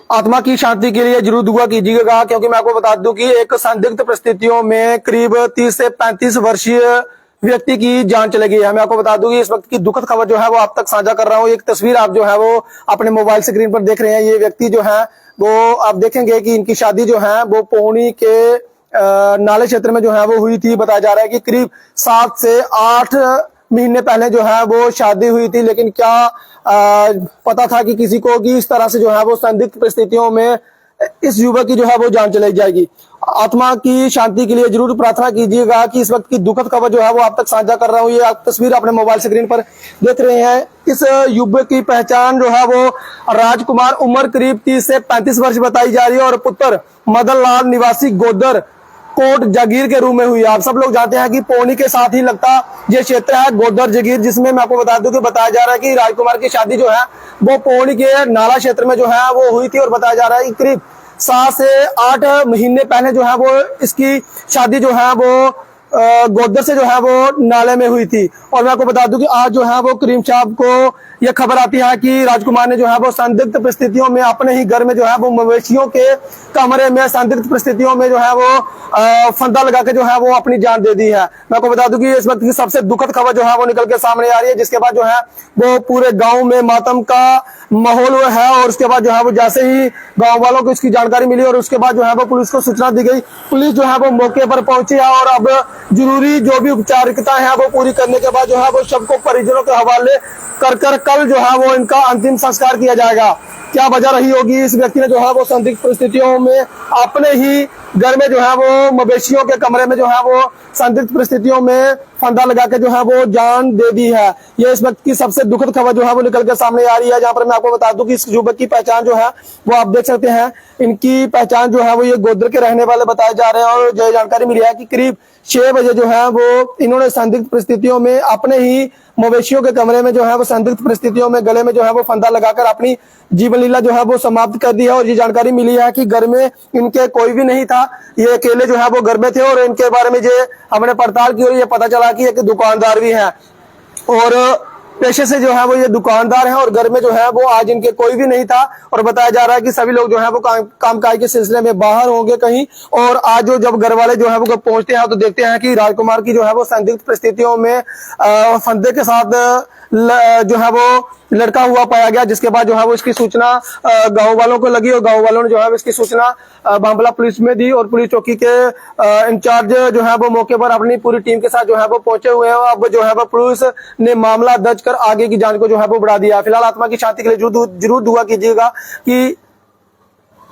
आत्मा की शांति के लिए जरूर दुआ कीजिएगा, क्योंकि मैं आपको बता दूं कि एक संदिग्ध परिस्थितियों में करीब 30 से 35 वर्षीय व्यक्ति की जान चली गई है। मैं आपको बता दूं कि इस वक्त की दुखद खबर जो है वो आप तक साझा कर रहा हूं। एक तस्वीर आप जो है वो अपने मोबाइल स्क्रीन पर देख रहे हैं। ये व्यक्ति जो है वो आप देखेंगे कि इनकी शादी जो है वो पौनी के नाले क्षेत्र में जो है वो हुई थी। बताया जा रहा है कि करीब 7 से 8 महीने पहले जो है वो शादी हुई थी, लेकिन क्या पता था कि किसी को कि इस तरह से जो है वो संदिग्ध परिस्थितियों में इस युवक की जो है वो जान चली जाएगी। आत्मा की शांति के लिए जरूर प्रार्थना कीजिएगा कि इस वक्त की दुखद खबर जो है वो आप तक साझा कर रहा हूँ। ये आप तस्वीर अपने मोबाइल स्क्रीन पर देख रहे हैं। इस युवक की पहचान जो है वो राजकुमार, उम्र करीब 30 से 35 वर्ष बताई जा रही है और पुत्र मदन लाल निवासी गोदर कोट जागीर के रूप में हुई। आप सब लोग जानते हैं कि पौनी के साथ ही लगता ये क्षेत्र है गोदर जागीर, जिसमें मैं आपको बता दूं कि बताया जा रहा है कि राजकुमार की शादी जो है वो पौनी के नाला क्षेत्र में जो है वो हुई थी और बताया जा रहा है कि करीब 7 से 8 महीने पहले जो है वो इसकी शादी जो है वो गोदर से जो है वो नाले में हुई थी। और मैं आपको बता दूं कि आज जो है वो करीम साहब को यह खबर आती है कि राजकुमार ने जो है वो संदिग्ध परिस्थितियों में अपने ही घर में जो है वो मवेशियों के कमरे में संदिग्ध परिस्थितियों में जो है वो फंदा लगा के जो है वो अपनी जान दे दी है। मैं आपको बता दूं कि इस वक्त की सबसे दुखद खबर जो है वो निकल के सामने आ रही है, जिसके बाद जो है वो पूरे गाँव में मातम का माहौल है। और उसके बाद जो है वो जैसे ही गाँव वालों को इसकी जानकारी मिली और उसके बाद जो है वो पुलिस को सूचना दी गई। पुलिस जो है वो मौके पर पहुंची है और अब जरूरी जो भी उपचारिकता है वो पूरी करने के बाद जो है वो शव को परिजनों के हवाले कर कल जो है वो इनका अंतिम संस्कार किया जाएगा। क्या वजह रही होगी, इस व्यक्ति ने जो है वो संदिग्ध परिस्थितियों में अपने ही घर में जो है वो मवेशियों के कमरे में जो है वो संदिग्ध परिस्थितियों में फंदा लगा के जो है वो जान दे दी है। ये इस वक्त की सबसे दुखद खबर जो है वो निकल के सामने आ रही है, जहां पर मैं आपको बता दूं कि इस युवक की पहचान जो है वो आप देख सकते हैं। इनकी पहचान जो है वो ये गोदर के रहने वाले बताए जा रहे हैं और जो जानकारी मिली है कि करीब 6 बजे जो है वो इन्होंने संदिग्ध परिस्थितियों में अपने ही मवेशियों के कमरे में जो है वो संदिग्ध परिस्थितियों में गले में जो है वो फंदा लगाकर अपनी जीवन लीला जो है वो समाप्त कर दी है। और ये जानकारी मिली है कि घर में इनके कोई भी नहीं था, ये अकेले जो है वो घर में थे। और इनके बारे में जो हमने पड़ताल की और ये पता चला कि एक दुकानदार भी है और पेशे से जो है वो ये दुकानदार है और घर में जो है वो आज इनके कोई भी नहीं था। और बताया जा रहा है कि सभी लोग जो है वो कामकाज के सिलसिले में बाहर होंगे कहीं। और आज जब घर वाले जो है वो पहुंचते हैं तो देखते हैं कि राजकुमार की जो है वो संदिग्ध परिस्थितियों में फंदे के साथ जो है वो लड़का हुआ पाया गया। जिसके बाद जो है वो इसकी सूचना गांव वालों को लगी और गांव वालों ने जो है इसकी सूचना बांबला पुलिस में दी और पुलिस चौकी के इंचार्ज जो है वो मौके पर अपनी पूरी टीम के साथ जो है वो पहुंचे हुए हैं। अब जो है वो पुलिस ने मामला दर्ज कर आगे की जांच को जो है वो बढ़ा दिया। फिलहाल आत्मा की शांति के लिए जरूर दुआ कीजिएगा कि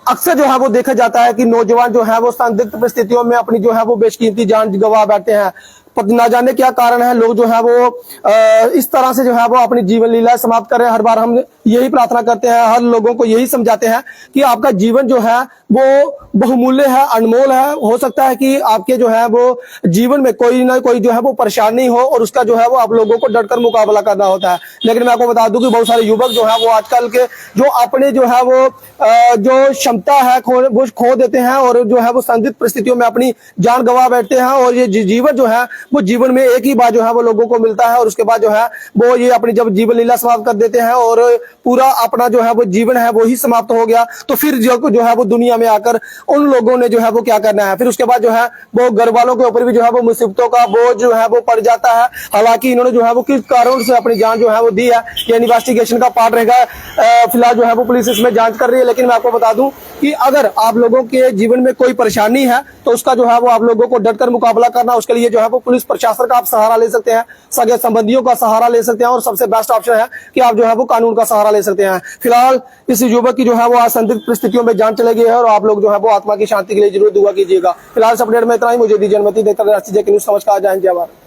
अक्सर जो है वो देखा जाता है कि नौजवान जो है वो संदिग्ध परिस्थितियों में अपनी जो है वो बेशकीमती जान गंवा बैठते हैं। ना जाने क्या कारण है, लोग जो है वो इस तरह से जो है वो अपनी जीवन लीला समाप्त कर रहे हैं। हर बार हम यही प्रार्थना करते हैं, हर लोगों को यही समझाते हैं कि आपका जीवन जो है वो बहुमूल्य है, अनमोल है। हो सकता है कि आपके जो है वो जीवन में कोई ना कोई जो है वो परेशानी हो और उसका जो है वो आप लोगों को डटकर मुकाबला करना होता है। लेकिन मैं आपको बता दूं कि बहुत सारे युवक जो है वो आजकल के जो अपने जो है वो जो क्षमता है वो खो देते हैं और जो है वो संदिग्ध परिस्थितियों में अपनी जान गंवा बैठते हैं। और ये जीवन जो है वो जीवन में एक ही बार जो है वो लोगों को मिलता है और उसके बाद जो है वो ये अपनी जब जीवन लीला समाप्त कर देते हैं और पूरा अपना जो है वो जीवन है वो ही समाप्त हो गया, तो फिर जो है वो दुनिया में आकर उन लोगों ने जो है वो क्या करना है। फिर उसके बाद जो है वो घर वालों के ऊपर भी जो है वो मुसीबतों का बोझ जो है वो पड़ जाता है। हालांकि इन्होंने जो है वो किस कारण से अपनी जान जो है वो दी है, ये इन्वेस्टिगेशन का पार्ट रहेगा। फिलहाल जो है वो पुलिस इसमें जांच कर रही है। लेकिन मैं आपको बता दूं कि अगर आप लोगों के जीवन में कोई परेशानी है तो उसका जो है वो आप लोगों को डटकर मुकाबला करना, उसके लिए जो है वो पुलिस प्रशासन का आप सहारा ले सकते हैं, सगे संबंधियों का सहारा ले सकते हैं और सबसे बेस्ट ऑप्शन है कि आप जो है वो कानून का सहारा ले सकते हैं। फिलहाल इस युवक की जो है वो असंदिग्ध परिस्थितियों में जान चली गई है और आप लोग जो है वो आत्मा की शांति के लिए जरूर दुआ कीजिएगा। फिलहाल इस अपडेट में इतना ही। मुझे दीजिए अनुमति देकर न्यूज़ समझ कर आ जाएंगे।